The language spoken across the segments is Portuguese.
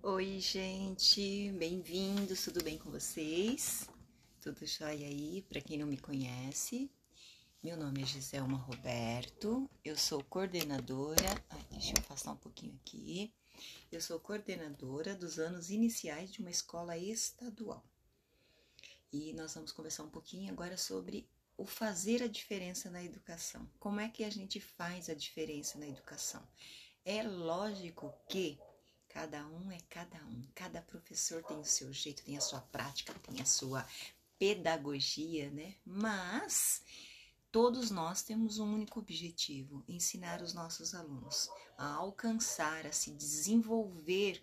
Oi, gente, bem-vindos, tudo bem com vocês? Tudo jóia aí? Para quem não me conhece, meu nome é Giselma Roberto, eu sou coordenadora, deixa eu afastar um pouquinho aqui, eu sou coordenadora dos anos iniciais de uma escola estadual. E nós vamos conversar um pouquinho agora sobre o fazer a diferença na educação. Como é que a gente faz a diferença na educação? É lógico que cada um é cada um, cada professor tem o seu jeito, tem a sua prática, tem a sua pedagogia, né? Mas todos nós temos um único objetivo: ensinar os nossos alunos a alcançar, a se desenvolver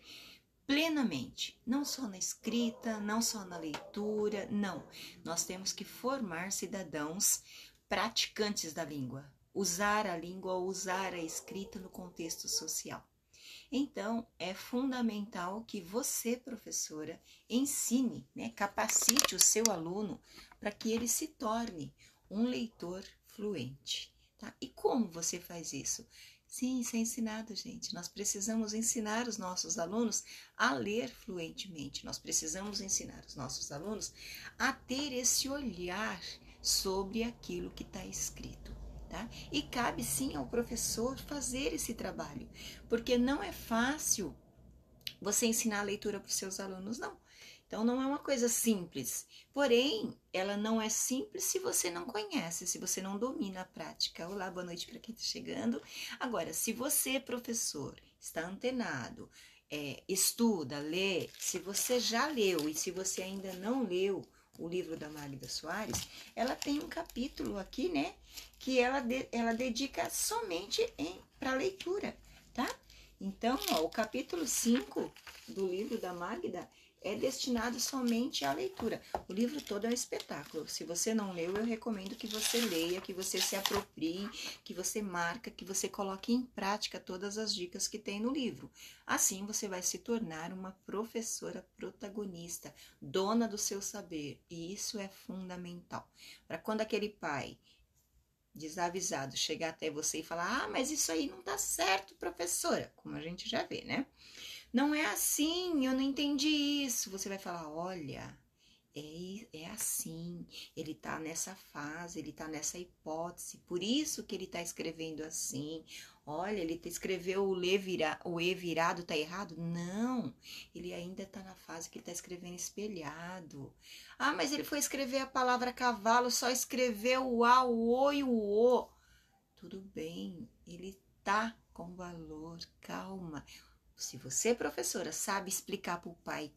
plenamente, não só na escrita, não só na leitura, não. Nós temos que formar cidadãos praticantes da língua, usar a língua, usar a escrita no contexto social. Então, é fundamental que você, professora, ensine, capacite o seu aluno para que ele se torne um leitor fluente. Tá? E como você faz isso? Sim, isso é ensinado, gente. Nós precisamos ensinar os nossos alunos a ler fluentemente. Nós precisamos ensinar os nossos alunos a ter esse olhar sobre aquilo que está escrito. Tá? E cabe sim ao professor fazer esse trabalho, porque não é fácil você ensinar a leitura para os seus alunos, não. Então não é uma coisa simples, porém ela não é simples se você não conhece, se você não domina a prática. Olá, boa noite para quem está chegando. Agora, se você, professor, está antenado, estuda, lê, se você já leu e se você ainda não leu o livro da Magda Soares, ela tem um capítulo aqui, né, que ela dedica somente para leitura, tá? Então, o capítulo 5 do livro da Magda é destinado somente à leitura. O livro todo é um espetáculo. Se você não leu, eu recomendo que você leia, que você se aproprie, que você marque, que você coloque em prática todas as dicas que tem no livro. Assim, você vai se tornar uma professora protagonista, dona do seu saber. E isso é fundamental. Para quando aquele pai desavisado chegar até você e falar: mas isso aí não tá certo, professora, como a gente já vê, né? Não é assim, eu não entendi isso. Você vai falar: olha, é assim, ele tá nessa fase, ele tá nessa hipótese, por isso que ele tá escrevendo assim. Olha, ele escreveu o E virado, tá errado? Não, ele ainda tá na fase que ele tá escrevendo espelhado. Mas ele foi escrever a palavra cavalo, só escreveu o A, o O e o O. Tudo bem, ele tá com valor, calma. Se você, professora, sabe explicar para o pai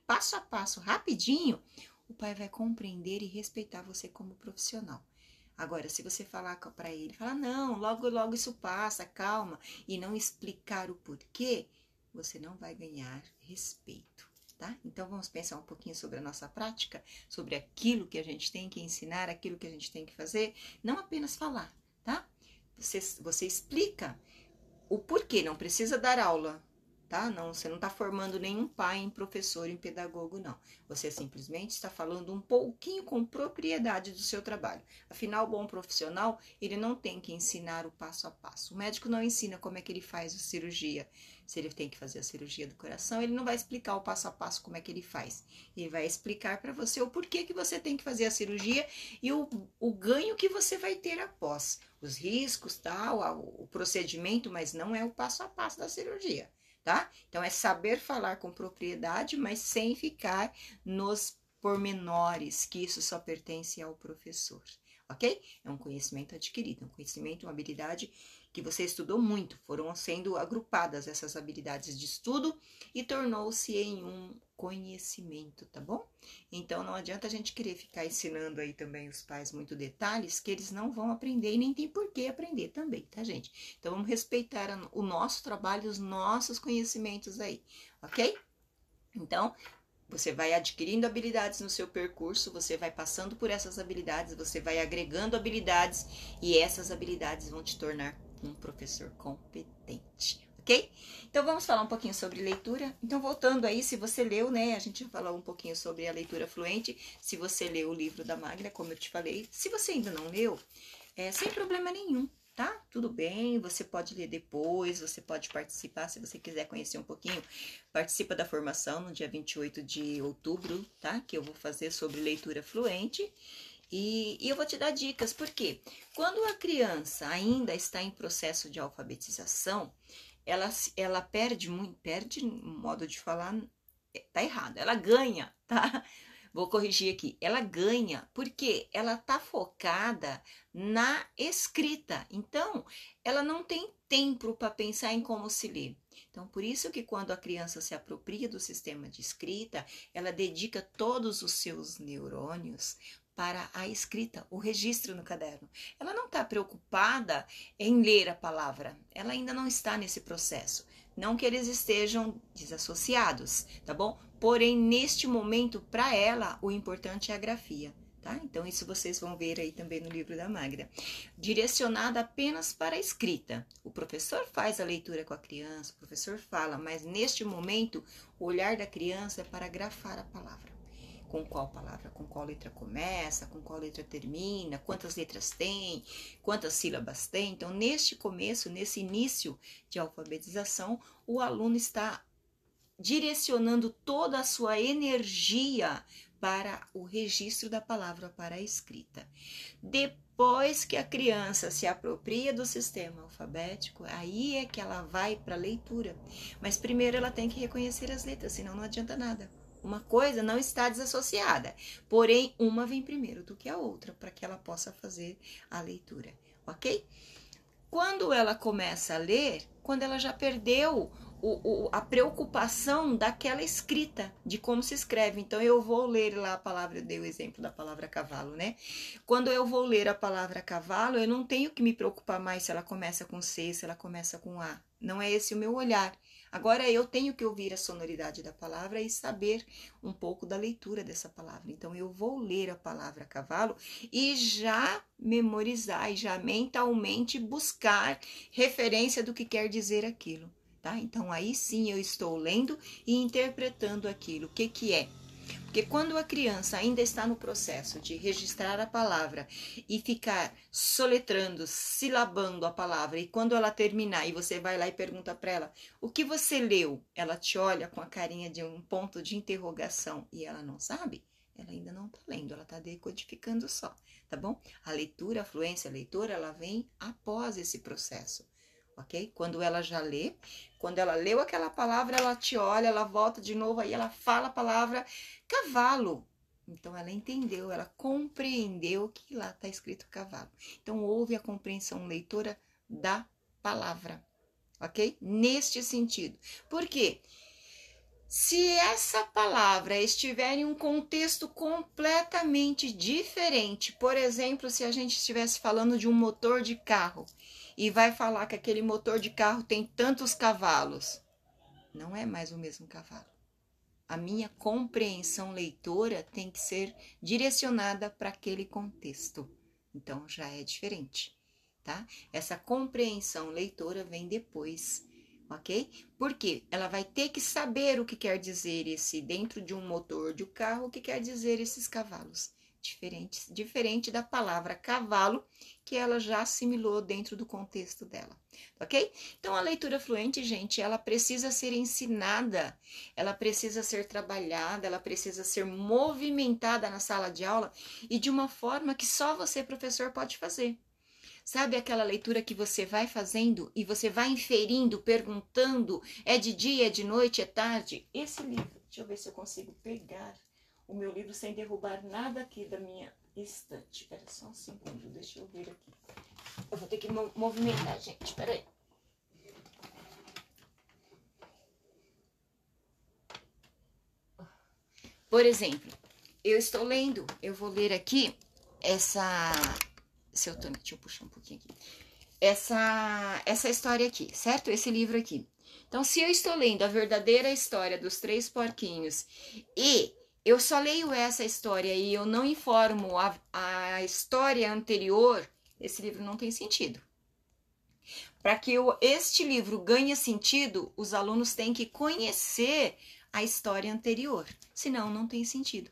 passo a passo, rapidinho, o pai vai compreender e respeitar você como profissional. Agora, se você falar para ele, falar: não, logo, logo isso passa, calma, e não explicar o porquê, você não vai ganhar respeito, tá? Então, vamos pensar um pouquinho sobre a nossa prática, sobre aquilo que a gente tem que ensinar, aquilo que a gente tem que fazer, não apenas falar, tá? Você explica o porquê, não precisa dar aula, tá? Não, você não está formando nenhum pai em professor, em pedagogo, não. Você simplesmente está falando um pouquinho com propriedade do seu trabalho. Afinal, o bom profissional, ele não tem que ensinar o passo a passo. O médico não ensina como é que ele faz a cirurgia. Se ele tem que fazer a cirurgia do coração, ele não vai explicar o passo a passo como é que ele faz. Ele vai explicar para você o porquê que você tem que fazer a cirurgia e o ganho que você vai ter após. Os riscos, tal, o procedimento, mas não é o passo a passo da cirurgia. Tá? Então, é saber falar com propriedade, mas sem ficar nos pormenores, que isso só pertence ao professor, ok? É um conhecimento adquirido, um conhecimento, uma habilidade que você estudou muito, foram sendo agrupadas essas habilidades de estudo e tornou-se em um conhecimento, tá bom? Então, não adianta a gente querer ficar ensinando aí também os pais muito detalhes que eles não vão aprender e nem tem por que aprender também, tá, gente? Então, vamos respeitar o nosso trabalho, os nossos conhecimentos aí, ok? Então, você vai adquirindo habilidades no seu percurso, você vai passando por essas habilidades, você vai agregando habilidades e essas habilidades vão te tornar um professor competente, ok? Então, vamos falar um pouquinho sobre leitura. Então, voltando aí, se você leu, né, a gente falou um pouquinho sobre a leitura fluente, se você leu o livro da Magda, como eu te falei. Se você ainda não leu, sem problema nenhum, tá? Tudo bem, você pode ler depois, você pode participar, se você quiser conhecer um pouquinho, participa da formação no dia 28 de outubro, tá? Que eu vou fazer sobre leitura fluente. E eu vou te dar dicas, porque quando a criança ainda está em processo de alfabetização, ela perde muito, perde, modo de falar, tá errado, ela ganha, tá? Vou corrigir aqui. Ela ganha porque ela tá focada na escrita. Então, ela não tem tempo para pensar em como se lê. Então, por isso que quando a criança se apropria do sistema de escrita, ela dedica todos os seus neurônios para a escrita, o registro no caderno. Ela não está preocupada em ler a palavra. Ela ainda não está nesse processo. Não que eles estejam desassociados, tá bom? Porém, neste momento, para ela, o importante é a grafia, tá? Então, isso vocês vão ver aí também no livro da Magda. Direcionada apenas para a escrita. O professor faz a leitura com a criança, o professor fala, mas neste momento, o olhar da criança é para grafar a palavra. Com qual palavra, com qual letra começa, com qual letra termina, quantas letras tem, quantas sílabas tem. Então, neste começo, nesse início de alfabetização, o aluno está direcionando toda a sua energia para o registro da palavra, para a escrita. Depois que a criança se apropria do sistema alfabético, aí é que ela vai para a leitura. Mas primeiro ela tem que reconhecer as letras, senão não adianta nada. Uma coisa não está desassociada, porém uma vem primeiro do que a outra, para que ela possa fazer a leitura, ok? Quando ela começa a ler, quando ela já perdeu a preocupação daquela escrita, de como se escreve. Então, eu vou ler lá a palavra, eu dei o exemplo da palavra cavalo, né? Quando eu vou ler a palavra cavalo, eu não tenho que me preocupar mais se ela começa com C, se ela começa com A. Não é esse o meu olhar. Agora, eu tenho que ouvir a sonoridade da palavra e saber um pouco da leitura dessa palavra. Então, eu vou ler a palavra cavalo e já memorizar, e já mentalmente buscar referência do que quer dizer aquilo. Tá? Então, aí sim eu estou lendo e interpretando aquilo. O que que é? Porque quando a criança ainda está no processo de registrar a palavra e ficar soletrando, silabando a palavra, e quando ela terminar e você vai lá e pergunta para ela, o que você leu? Ela te olha com a carinha de um ponto de interrogação e ela não sabe? Ela ainda não está lendo, ela está decodificando só, tá bom? A leitura, a fluência leitora, ela vem após esse processo. Ok? Quando ela já lê, quando ela leu aquela palavra, ela te olha, ela volta de novo, aí ela fala a palavra cavalo. Então, ela entendeu, ela compreendeu que lá está escrito cavalo. Então, houve a compreensão leitora da palavra, ok? Neste sentido. Por quê? Se essa palavra estiver em um contexto completamente diferente, por exemplo, se a gente estivesse falando de um motor de carro, e vai falar que aquele motor de carro tem tantos cavalos. Não é mais o mesmo cavalo. A minha compreensão leitora tem que ser direcionada para aquele contexto. Então, já é diferente, tá? Essa compreensão leitora vem depois, ok? Porque ela vai ter que saber o que quer dizer esse dentro de um motor de carro, o que quer dizer esses cavalos. Diferente da palavra cavalo, que ela já assimilou dentro do contexto dela, ok? Então, a leitura fluente, gente, ela precisa ser ensinada, ela precisa ser trabalhada, ela precisa ser movimentada na sala de aula e de uma forma que só você, professor, pode fazer. Sabe aquela leitura que você vai fazendo e você vai inferindo, perguntando, é de dia, é de noite, é tarde? Esse livro, deixa eu ver se eu consigo pegar o meu livro sem derrubar nada aqui da minha estante. Espera só um segundo, deixa eu ver aqui. Eu vou ter que movimentar, gente, espera aí. Por exemplo, eu estou lendo, eu vou ler aqui essa... Se eu tô... Deixa eu puxar um pouquinho aqui. Essa história aqui, certo? Esse livro aqui. Então, se eu estou lendo a verdadeira história dos 3 porquinhos e eu só leio essa história e eu não informo a história anterior, esse livro não tem sentido. Para que este livro ganhe sentido, os alunos têm que conhecer a história anterior, senão não tem sentido.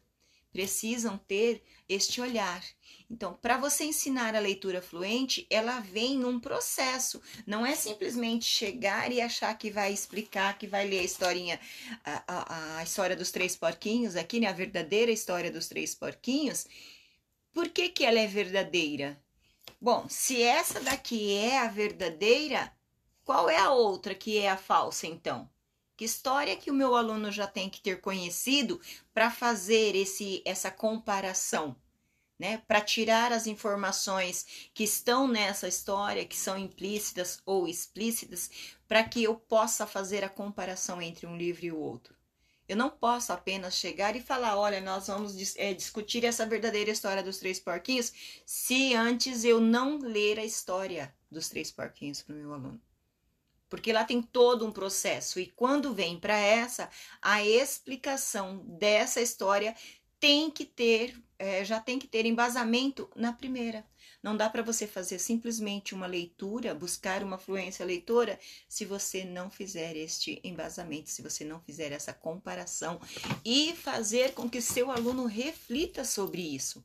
precisam ter este olhar. Então, para você ensinar a leitura fluente, ela vem num processo. Não é simplesmente chegar e achar que vai explicar, que vai ler a historinha, a história dos três porquinhos aqui, né? A verdadeira história dos três porquinhos. Por que que ela é verdadeira? Bom, se essa daqui é a verdadeira, qual é a outra que é a falsa, então? Que história que o meu aluno já tem que ter conhecido para fazer essa comparação? Né, para tirar as informações que estão nessa história, que são implícitas ou explícitas, para que eu possa fazer a comparação entre um livro e o outro. Eu não posso apenas chegar e falar, olha, nós vamos discutir essa verdadeira história dos três porquinhos, se antes eu não ler a história dos três porquinhos para o meu aluno. Porque lá tem todo um processo, e quando vem para a explicação dessa história tem que ter, já tem que ter embasamento na primeira. Não dá para você fazer simplesmente uma leitura, buscar uma fluência leitora, se você não fizer este embasamento, se você não fizer essa comparação e fazer com que seu aluno reflita sobre isso.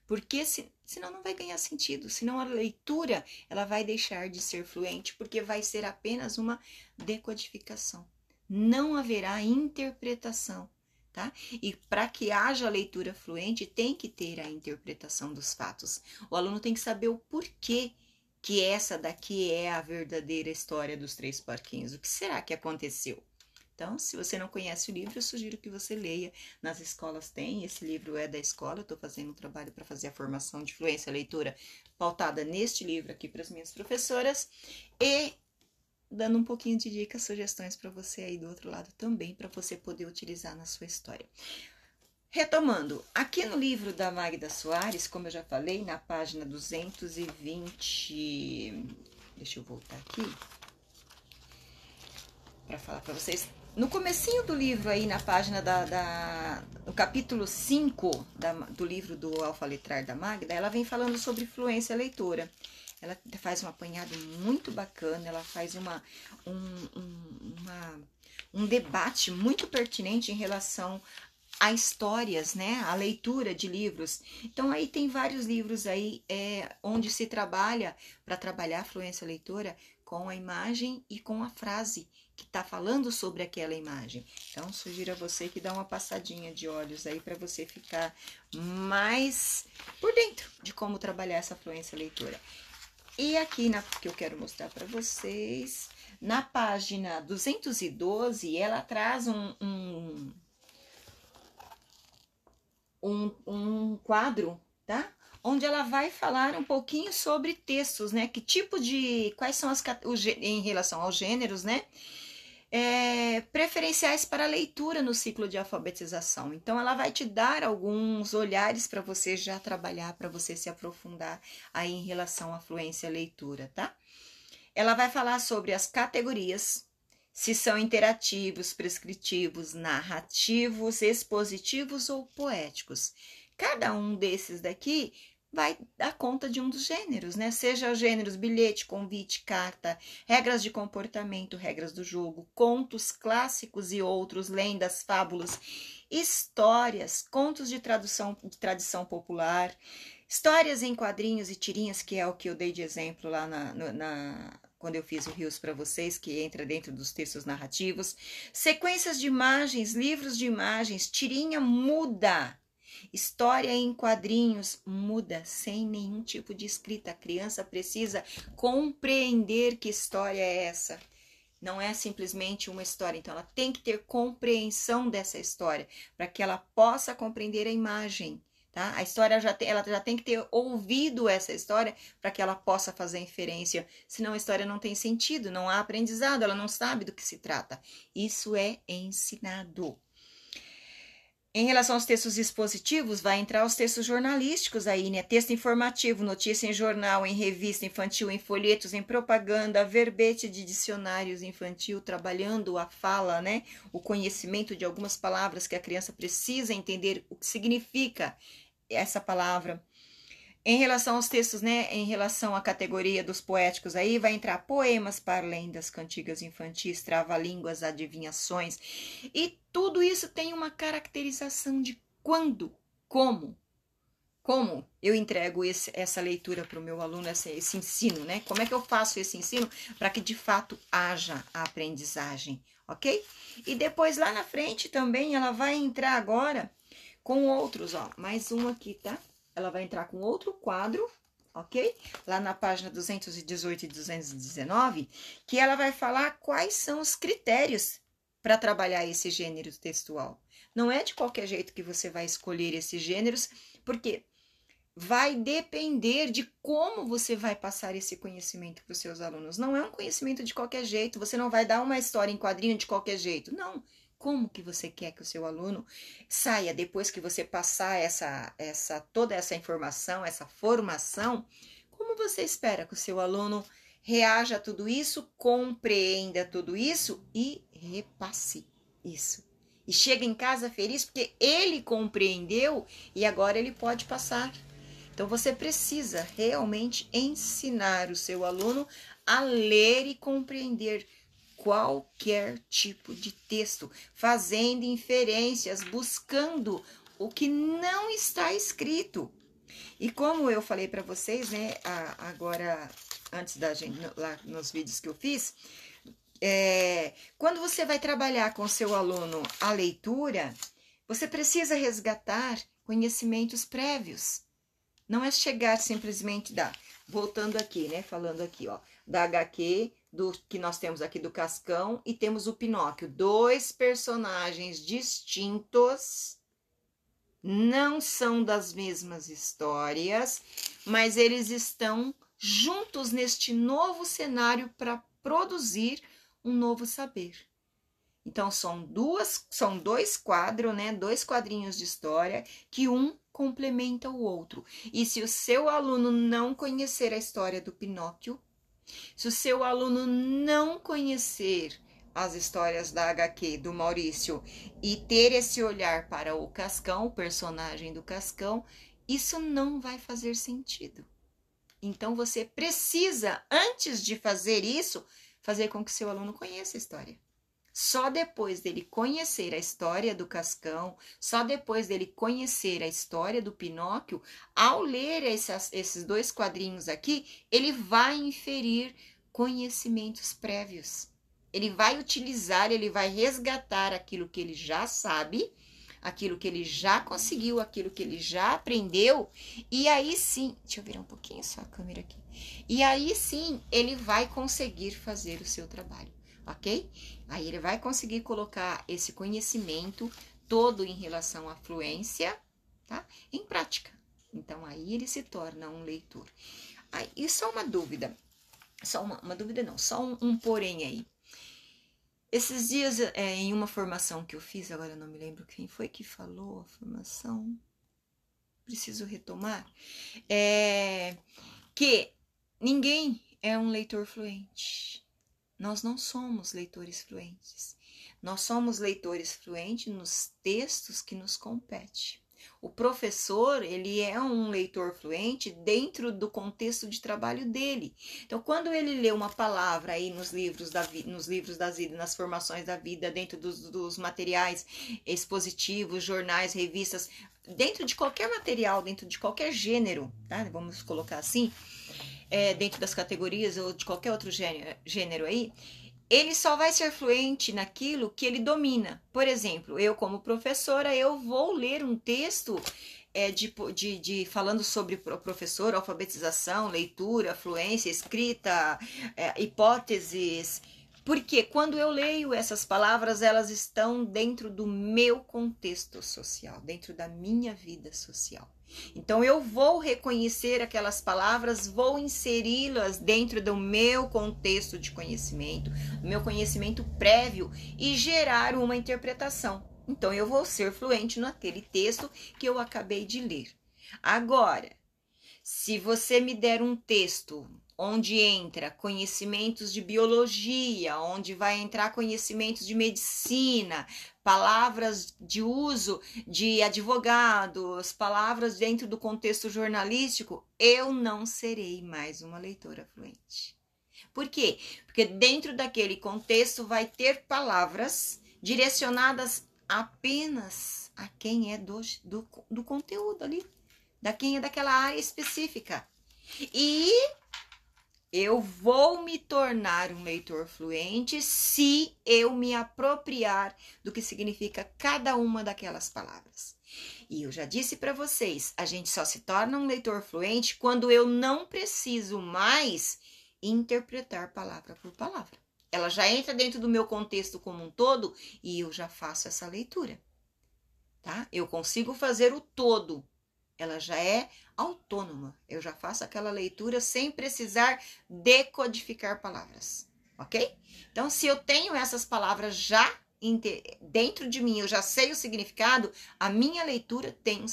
Porque senão não vai ganhar sentido, senão a leitura ela vai deixar de ser fluente, porque vai ser apenas uma decodificação. Não haverá interpretação. Tá? E para que haja leitura fluente, tem que ter a interpretação dos fatos. O aluno tem que saber o porquê que essa daqui é a verdadeira história dos três porquinhos. O que será que aconteceu? Então, se você não conhece o livro, eu sugiro que você leia. Nas escolas tem, esse livro é da escola. Eu estou fazendo um trabalho para fazer a formação de fluência leitura pautada neste livro aqui para as minhas professoras. E dando um pouquinho de dicas, sugestões para você aí do outro lado também, para você poder utilizar na sua história. Retomando, aqui no livro da Magda Soares, como eu já falei, na página 220, deixa eu voltar aqui, para falar para vocês. No comecinho do livro aí, na página no capítulo 5 do livro do Alfaletrar da Magda, ela vem falando sobre fluência leitora. Ela faz um apanhado muito bacana, ela faz um debate muito pertinente em relação a histórias, né? A leitura de livros. Então, aí tem vários livros aí onde se trabalha, para trabalhar a fluência leitora, com a imagem e com a frase que está falando sobre aquela imagem. Então, sugiro a você que dá uma passadinha de olhos aí para você ficar mais por dentro de como trabalhar essa fluência leitora. E aqui que eu quero mostrar para vocês, na página 212, ela traz um quadro, tá? Onde ela vai falar um pouquinho sobre textos, né? Que tipo de, quais são em relação aos gêneros, né? Preferenciais para leitura no ciclo de alfabetização. Então, ela vai te dar alguns olhares para você já trabalhar, para você se aprofundar aí em relação à fluência leitura, tá? Ela vai falar sobre as categorias, se são interativos, prescritivos, narrativos, expositivos ou poéticos. Cada um desses daqui vai dar conta de um dos gêneros, né? Seja os gêneros bilhete, convite, carta, regras de comportamento, regras do jogo, contos clássicos e outros, lendas, fábulas, histórias, contos de tradição popular, histórias em quadrinhos e tirinhas, que é o que eu dei de exemplo lá quando eu fiz o Rios para vocês, que entra dentro dos textos narrativos, sequências de imagens, livros de imagens, tirinha muda. História em quadrinhos muda sem nenhum tipo de escrita. A criança precisa compreender que história é essa. Não é simplesmente uma história. Então, ela tem que ter compreensão dessa história para que ela possa compreender a imagem. Tá? A história ela já tem que ter ouvido essa história para que ela possa fazer inferência. Senão a história não tem sentido, não há aprendizado, ela não sabe do que se trata. Isso é ensinado. Em relação aos textos expositivos, vai entrar os textos jornalísticos aí, né? Texto informativo, notícia em jornal, em revista infantil, em folhetos, em propaganda, verbete de dicionários infantil, trabalhando a fala, né? O conhecimento de algumas palavras que a criança precisa entender o que significa essa palavra. Em relação aos textos, né, em relação à categoria dos poéticos, aí vai entrar poemas, parlendas, cantigas infantis, trava-línguas, adivinhações. E tudo isso tem uma caracterização de quando Como? Como eu entrego essa leitura para o meu aluno, esse ensino, né? Como é que eu faço esse ensino para que de fato haja a aprendizagem, ok? E depois lá na frente também ela vai entrar agora com outros, ó, mais um aqui, tá? Ela vai entrar com outro quadro, ok? Lá na página 218 e 219, que ela vai falar quais são os critérios para trabalhar esse gênero textual. Não é de qualquer jeito que você vai escolher esses gêneros, porque vai depender de como você vai passar esse conhecimento para os seus alunos. Não é um conhecimento de qualquer jeito, você não vai dar uma história em quadrinho de qualquer jeito. Não. Como que você quer que o seu aluno saia depois que você passar toda essa informação, essa formação? Como você espera que o seu aluno reaja a tudo isso, compreenda tudo isso e repasse isso? E chega em casa feliz porque ele compreendeu e agora ele pode passar. Então, você precisa realmente ensinar o seu aluno a ler e compreender qualquer tipo de texto, fazendo inferências, buscando o que não está escrito. E como eu falei para vocês, né, agora, antes da gente, lá nos vídeos que eu fiz, quando você vai trabalhar com o seu aluno a leitura, você precisa resgatar conhecimentos prévios. Não é chegar simplesmente voltando aqui, né? Falando aqui, ó, da HQ, que nós temos aqui do Cascão e temos o Pinóquio. 2 personagens distintos, não são das mesmas histórias, mas eles estão juntos neste novo cenário para produzir um novo saber. Então, são 2 quadros, né? 2 quadrinhos de história que um complementa o outro. E se o seu aluno não conhecer a história do Pinóquio, se o seu aluno não conhecer as histórias da HQ do Maurício e ter esse olhar para o Cascão, o personagem do Cascão, isso não vai fazer sentido. Então, você precisa, antes de fazer isso, fazer com que seu aluno conheça a história. Só depois dele conhecer a história do Cascão, só depois dele conhecer a história do Pinóquio, ao ler esses 2 quadrinhos aqui, ele vai inferir conhecimentos prévios. Ele vai utilizar, ele vai resgatar aquilo que ele já sabe, aquilo que ele já conseguiu, aquilo que ele já aprendeu, e aí sim, deixa eu virar um pouquinho só a câmera aqui, e aí sim ele vai conseguir fazer o seu trabalho. Ok? Aí ele vai conseguir colocar esse conhecimento todo em relação à fluência, tá? Em prática. Então, aí ele se torna um leitor. E só uma dúvida. Só uma dúvida não, só um porém aí. Esses dias, em uma formação que eu fiz, agora eu não me lembro quem foi que falou a formação. Preciso retomar. Que ninguém é um leitor fluente. Nós não somos leitores fluentes. Nós somos leitores fluentes nos textos que nos competem. O professor, ele é um leitor fluente dentro do contexto de trabalho dele. Então, quando ele lê uma palavra aí nos livros da vida, nas formações da vida, dentro dos materiais expositivos, jornais, revistas, dentro de qualquer material, dentro de qualquer gênero, tá? Vamos colocar assim, dentro das categorias ou de qualquer outro gênero aí, ele só vai ser fluente naquilo que ele domina. Por exemplo, eu como professora, eu vou ler um texto falando sobre o professor, alfabetização, leitura, fluência, escrita, hipóteses, porque quando eu leio essas palavras, elas estão dentro do meu contexto social, dentro da minha vida social. Então, eu vou reconhecer aquelas palavras, vou inseri-las dentro do meu contexto de conhecimento, do meu conhecimento prévio e gerar uma interpretação. Então, eu vou ser fluente naquele texto que eu acabei de ler. Agora, se você me der um texto onde entra conhecimentos de biologia, onde vai entrar conhecimentos de medicina, palavras de uso de advogados, palavras dentro do contexto jornalístico, eu não serei mais uma leitora fluente. Por quê? Porque dentro daquele contexto vai ter palavras direcionadas apenas a quem é do conteúdo ali, da quem é daquela área específica. E eu vou me tornar um leitor fluente se eu me apropriar do que significa cada uma daquelas palavras. E eu já disse para vocês, a gente só se torna um leitor fluente quando eu não preciso mais interpretar palavra por palavra. Ela já entra dentro do meu contexto como um todo e eu já faço essa leitura, tá? Eu consigo fazer o todo. Ela já é autônoma. Eu já faço aquela leitura sem precisar decodificar palavras, ok? Então, se eu tenho essas palavras já dentro de mim, eu já sei o significado, a minha leitura tem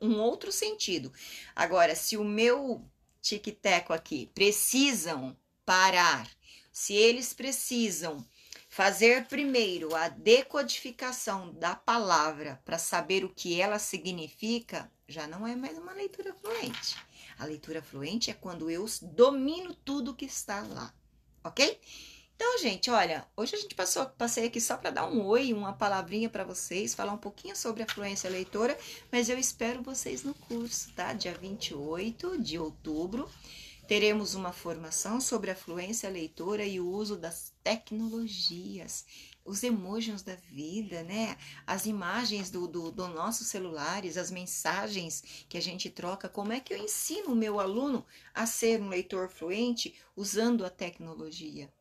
um outro sentido. Agora, se o meu tic-teco aqui precisam parar, se eles precisam fazer primeiro a decodificação da palavra para saber o que ela significa, já não é mais uma leitura fluente. A leitura fluente é quando eu domino tudo que está lá, ok? Então, gente, olha, hoje a gente passei aqui só para dar um oi, uma palavrinha para vocês, falar um pouquinho sobre a fluência leitora, mas eu espero vocês no curso, tá? Dia 28 de outubro. Teremos uma formação sobre a fluência leitora e o uso das tecnologias, os emojis da vida, né? As imagens do nossos celulares, as mensagens que a gente troca. Como é que eu ensino o meu aluno a ser um leitor fluente usando a tecnologia?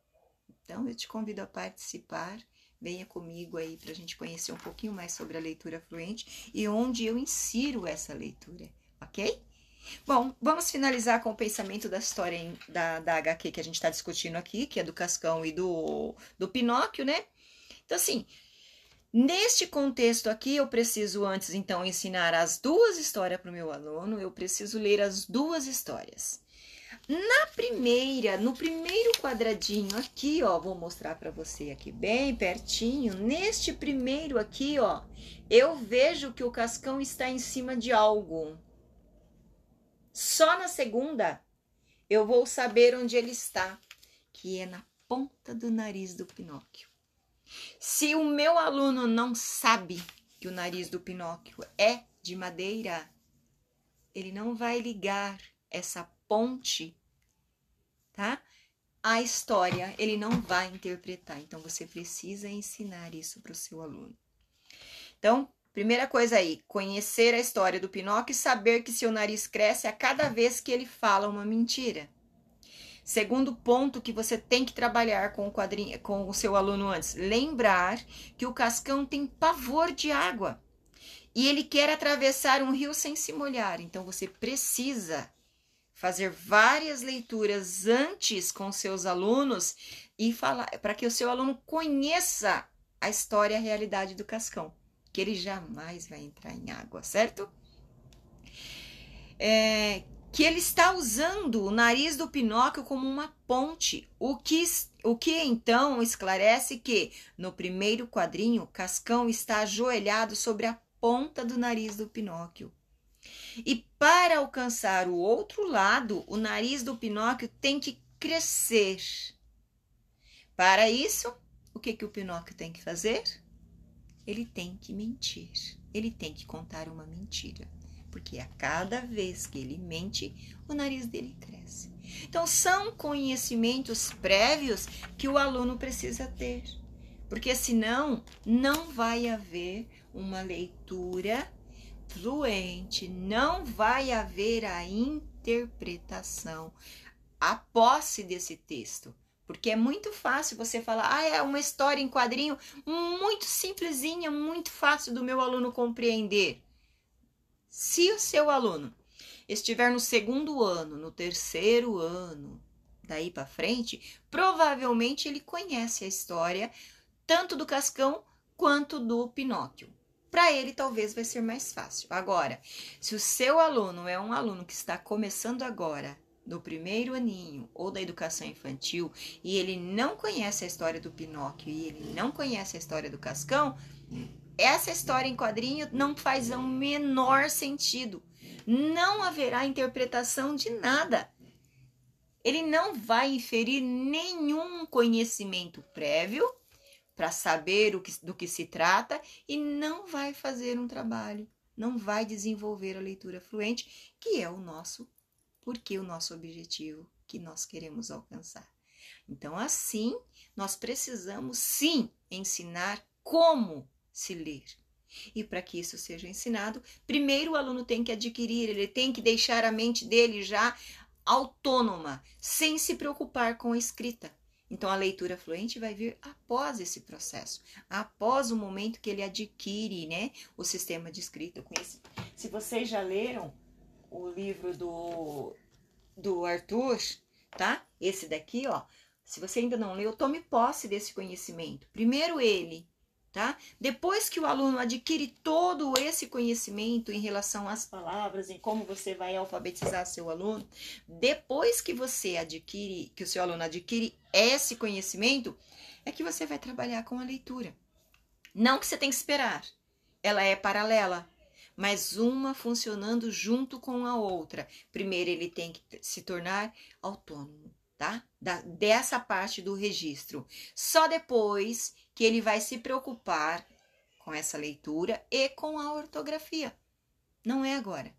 Então, eu te convido a participar. Venha comigo aí para a gente conhecer um pouquinho mais sobre a leitura fluente e onde eu insiro essa leitura, ok? Bom, vamos finalizar com o pensamento da história da HQ que a gente está discutindo aqui, que é do Cascão e do Pinóquio, né? Então, assim, neste contexto aqui, eu preciso antes, então, ensinar as duas histórias para o meu aluno, eu preciso ler as duas histórias. No primeiro quadradinho aqui, ó, vou mostrar para você aqui bem pertinho, neste primeiro aqui, ó, eu vejo que o Cascão está em cima de algo. Só na segunda eu vou saber onde ele está, que é na ponta do nariz do Pinóquio. Se o meu aluno não sabe que o nariz do Pinóquio é de madeira, ele não vai ligar essa ponte, tá? A história, ele não vai interpretar. Então, você precisa ensinar isso para o seu aluno. Então, primeira coisa aí, conhecer a história do Pinóquio e saber que seu nariz cresce a cada vez que ele fala uma mentira. Segundo ponto que você tem que trabalhar com o seu aluno antes, lembrar que o Cascão tem pavor de água e ele quer atravessar um rio sem se molhar. Então, você precisa fazer várias leituras antes com seus alunos e falar para que o seu aluno conheça a história e a realidade do Cascão, que ele jamais vai entrar em água, certo? Que ele está usando o nariz do Pinóquio como uma ponte, o que então esclarece que no primeiro quadrinho, Cascão está ajoelhado sobre a ponta do nariz do Pinóquio. E para alcançar o outro lado, o nariz do Pinóquio tem que crescer. Para isso, o que o Pinóquio tem que fazer? Ele tem que mentir. Ele tem que contar uma mentira. Porque a cada vez que ele mente, o nariz dele cresce. Então, são conhecimentos prévios que o aluno precisa ter. Porque senão, não vai haver uma leitura fluente, não vai haver a interpretação, a posse desse texto. Porque é muito fácil você falar, é uma história em quadrinho muito simplesinha, muito fácil do meu aluno compreender. Se o seu aluno estiver no segundo ano, no terceiro ano, daí para frente, provavelmente ele conhece a história tanto do Cascão quanto do Pinóquio. Para ele, talvez vai ser mais fácil. Agora, se o seu aluno é um aluno que está começando agora, no primeiro aninho ou da educação infantil, e ele não conhece a história do Pinóquio e ele não conhece a história do Cascão, essa história em quadrinho não faz o menor sentido. Não haverá interpretação de nada. Ele não vai inferir nenhum conhecimento prévio para saber do que se trata e não vai fazer um trabalho, não vai desenvolver a leitura fluente, que é o nosso objetivo que nós queremos alcançar. Então, assim, nós precisamos sim ensinar como se ler. E para que isso seja ensinado, primeiro o aluno tem que adquirir, ele tem que deixar a mente dele já autônoma, sem se preocupar com a escrita. Então, a leitura fluente vai vir após esse processo, após o momento que ele adquire, né, o sistema de escrita. Se vocês já leram o livro do Arthur, tá? Esse daqui, ó. Se você ainda não leu, tome posse desse conhecimento. Primeiro ele, tá? Depois que o aluno adquire todo esse conhecimento em relação às palavras, em como você vai alfabetizar seu aluno, depois que você adquire, que o seu aluno adquire esse conhecimento, é que você vai trabalhar com a leitura. Não que você tem que esperar. Ela é paralela, mas uma funcionando junto com a outra. Primeiro ele tem que se tornar autônomo, tá? Dessa parte do registro. Só depois que ele vai se preocupar com essa leitura e com a ortografia. Não é agora,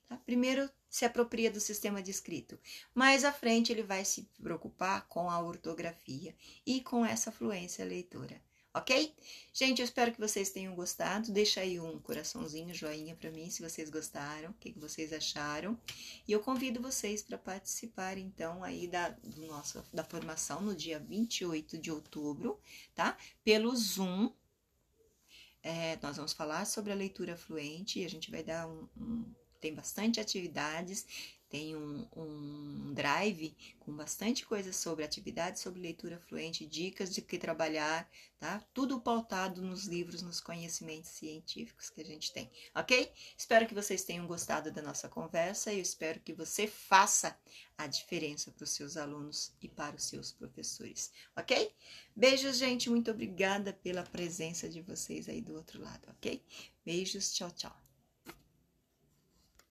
tá? Primeiro se apropria do sistema de escrito. Mais à frente ele vai se preocupar com a ortografia e com essa fluência leitora. Ok? Gente, eu espero que vocês tenham gostado. Deixa aí um coraçãozinho, joinha para mim, se vocês gostaram, o que vocês acharam. E eu convido vocês para participar, então, aí da formação no dia 28 de outubro, tá? Pelo Zoom. Nós vamos falar sobre a leitura fluente e a gente vai dar tem bastante atividades. Tem um drive com bastante coisa sobre atividades, sobre leitura fluente, dicas de que trabalhar, tá? Tudo pautado nos livros, nos conhecimentos científicos que a gente tem, ok? Espero que vocês tenham gostado da nossa conversa e eu espero que você faça a diferença para os seus alunos e para os seus professores, ok? Beijos, gente, muito obrigada pela presença de vocês aí do outro lado, ok? Beijos, tchau, tchau.